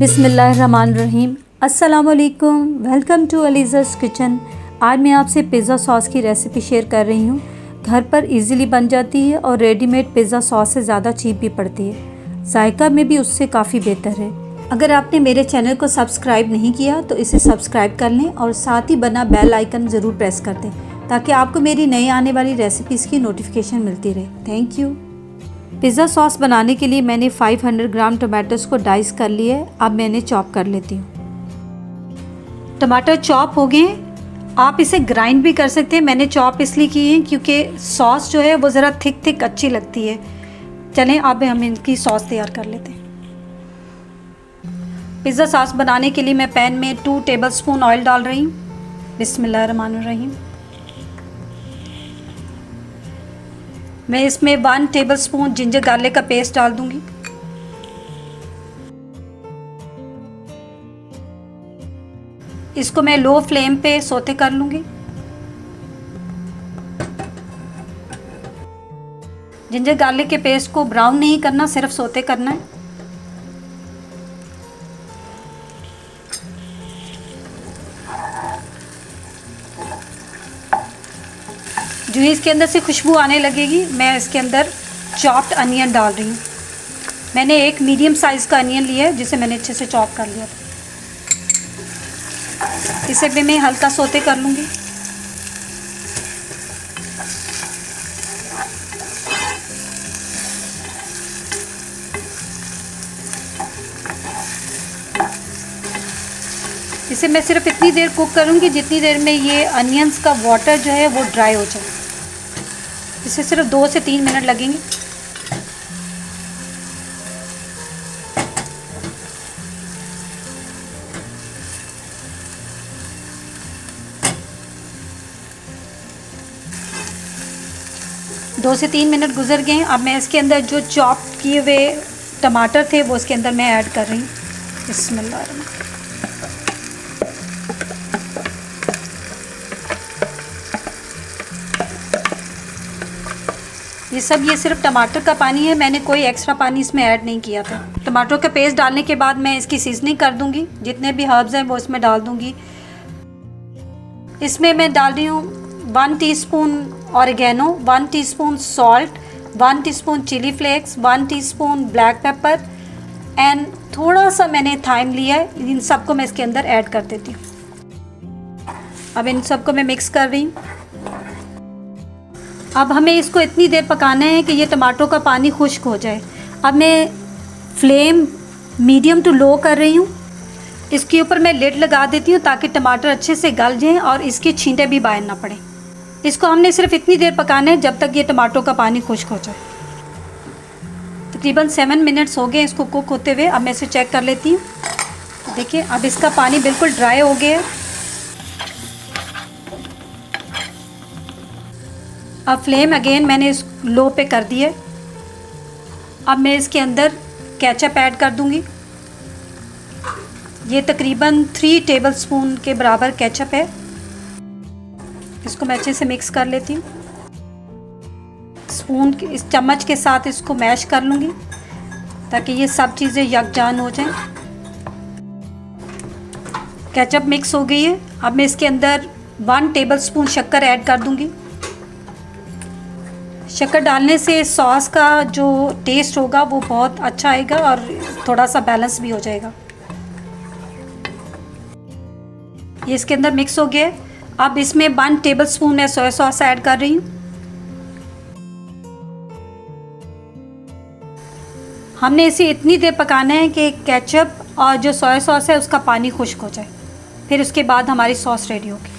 बिस्मिल्लाहिर्रहमानिर्रहीम। अस्सलामुअलैकुम, welcome to अलीज़ा's kitchen. आज मैं आपसे पिज़्ज़ा सॉस की रेसिपी शेयर कर रही हूँ। घर पर इजीली बन जाती है और रेडीमेड पिज़्ज़ा सॉस से ज़्यादा चीप भी पड़ती है। जायका में भी उससे काफ़ी बेहतर है। अगर आपने मेरे चैनल को सब्सक्राइब नहीं किया तो इसे सब्सक्राइब कर लें और साथ ही बना बेल आइकन ज़रूर प्रेस कर दें ताकि आपको मेरी नई आने वाली रेसिपीज़ की नोटिफिकेशन मिलती रहे। Thank you. पिज़्ज़ा सॉस बनाने के लिए मैंने 500 ग्राम टमाटोज़ को डाइस कर लिए। अब मैंने चॉप कर लेती हूँ। टमाटर चॉप हो गए। आप इसे ग्राइंड भी कर सकते हैं। मैंने चॉप इसलिए की है क्योंकि सॉस जो है वो ज़रा थिक अच्छी लगती है। चलें अब हम इनकी सॉस तैयार कर लेते हैं। पिज़्ज़ा सॉस बनाने के लिए मैं पैन में 2 टेबलस्पून ऑयल डाल रही हूँ। बिस्मिल्लाहिर्रहमानिर्रहीम। मैं इसमें 1 टेबलस्पून जिंजर गार्लिक का पेस्ट डाल दूंगी। इसको मैं लो फ्लेम पे सौते कर लूंगी। जिंजर गार्लिक के पेस्ट को ब्राउन नहीं करना, सिर्फ सौते करना है। जो इसके अंदर से खुशबू आने लगेगी मैं इसके अंदर चॉप्ड अनियन डाल रही हूँ। मैंने एक मीडियम साइज़ का अनियन लिया है जिसे मैंने अच्छे से चॉप कर लिया था। इसे भी मैं हल्का सौते कर लूँगी। इसे मैं सिर्फ इतनी देर कुक करूँगी जितनी देर में ये अनियंस का वाटर जो है वो ड्राई हो जाए। इसे सिर्फ 2 से 3 मिनट लगेंगे। दो से 3 मिनट गुजर गए। अब मैं इसके अंदर जो चॉप किए हुए टमाटर थे वो इसके अंदर मैं ऐड कर रही हूँ। बिस्मिल्लाह। ये सिर्फ टमाटर का पानी है। मैंने कोई एक्स्ट्रा पानी इसमें ऐड नहीं किया था। टमाटर का पेस्ट डालने के बाद मैं इसकी सीजनिंग कर दूंगी। जितने भी हर्ब्स हैं वो इसमें डाल दूंगी। इसमें मैं डाल रही हूँ 1 teaspoon oregano, 1 teaspoon salt, 1 teaspoon chilli flakes, 1 teaspoon black pepper and थोड़ा सा मैंने थाइम लिया है। इन सबको मैं इसके अंदर ऐड कर देती हूँ। अब इन सबको मैं मिक्स कर रही हूँ। अब हमें इसको इतनी देर पकाना है कि ये टमाटो का पानी खुश्क हो जाए। अब मैं फ्लेम मीडियम टू लो कर रही हूँ। इसके ऊपर मैं लिड लगा देती हूँ ताकि टमाटर अच्छे से गल जाएं और इसके छींटे भी बाहर ना पड़े। इसको हमने सिर्फ इतनी देर पकाना है जब तक ये टमाटो का पानी खुश्क हो जाए। तकरीबन 7 मिनट्स हो गए इसको कुक होते हुए। अब मैं इसे चेक कर लेती हूँ। देखिए अब इसका पानी बिल्कुल ड्राई हो गया है। अब फ्लेम अगेन मैंने इस लो पे कर दी है। अब मैं इसके अंदर केचप ऐड कर दूंगी। ये तकरीबन 3 टेबलस्पून के बराबर केचप है। इसको मैं अच्छे से मिक्स कर लेती हूँ। स्पून के इस चम्मच के साथ इसको मैश कर लूँगी ताकि ये सब चीज़ें यकजान हो जाएं। केचप मिक्स हो गई है। अब मैं इसके अंदर 1 टेबलस्पून शक्कर ऐड कर दूँगी। शक्कर डालने से सॉस का जो टेस्ट होगा वो बहुत अच्छा आएगा और थोड़ा सा बैलेंस भी हो जाएगा। ये इसके अंदर मिक्स हो गया। अब इसमें 1 टेबलस्पून मैं सोया सॉस ऐड कर रही हूँ। हमने इसे इतनी देर पकाना है कि केचप और जो सोया सॉस है उसका पानी खुश्क हो जाए। फिर उसके बाद हमारी सॉस रेडी होगी।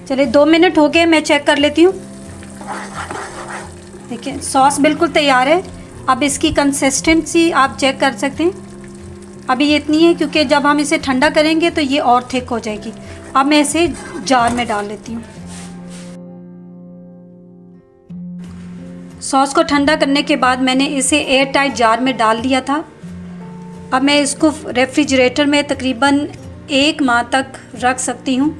चलिए 2 मिनट हो गए, मैं चेक कर लेती हूँ। देखिए सॉस बिल्कुल तैयार है। अब इसकी कंसिस्टेंसी आप चेक कर सकते हैं। अभी ये इतनी है क्योंकि जब हम इसे ठंडा करेंगे तो ये और थिक हो जाएगी। अब मैं इसे जार में डाल लेती हूँ। सॉस को ठंडा करने के बाद मैंने इसे एयर टाइट जार में डाल दिया था। अब मैं इसको रेफ्रिजरेटर में तकरीबन 1 माह तक रख सकती हूँ।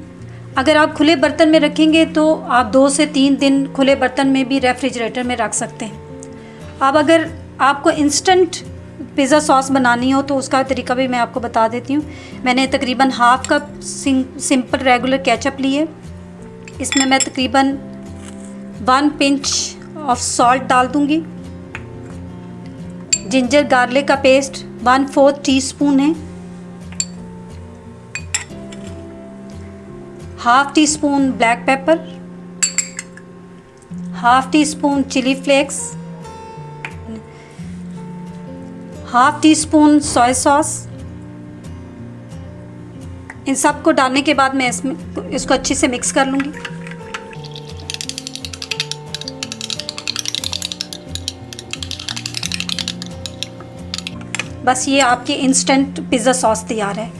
अगर आप खुले बर्तन में रखेंगे तो आप 2 से 3 दिन खुले बर्तन में भी रेफ्रिजरेटर में रख सकते हैं। अब अगर आपको इंस्टेंट पिज़्ज़ा सॉस बनानी हो तो उसका तरीका भी मैं आपको बता देती हूँ। मैंने तकरीबन half cup simple regular ketchup ली है। इसमें मैं तकरीबन 1 पिंच ऑफ सॉल्ट डाल दूँगी। जिंजर गार्लिक का पेस्ट 1/4 टीस्पून है। Half teaspoon black pepper, half teaspoon chilli flakes, half teaspoon soya sauce. इन सब को डालने के बाद मैं इसको अच्छे से मिक्स कर लूँगी। बस ये आपकी इंस्टेंट पिज़्ज़ा सॉस तैयार है।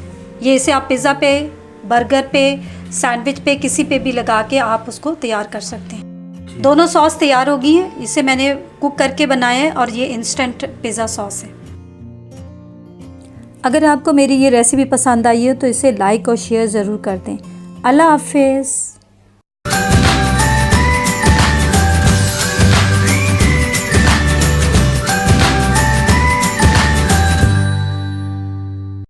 ये इसे आप पिज़्ज़ा पे, बर्गर पे, सैंडविच पे, किसी पे भी लगा के आप उसको तैयार कर सकते हैं। दोनों सॉस तैयार हो गई हैं। इसे मैंने कुक करके बनाया है और ये इंस्टेंट पिज़्ज़ा सॉस है। अगर आपको मेरी ये रेसिपी पसंद आई हो तो इसे लाइक और शेयर ज़रूर कर दें। अल्लाह हाफ़िज़।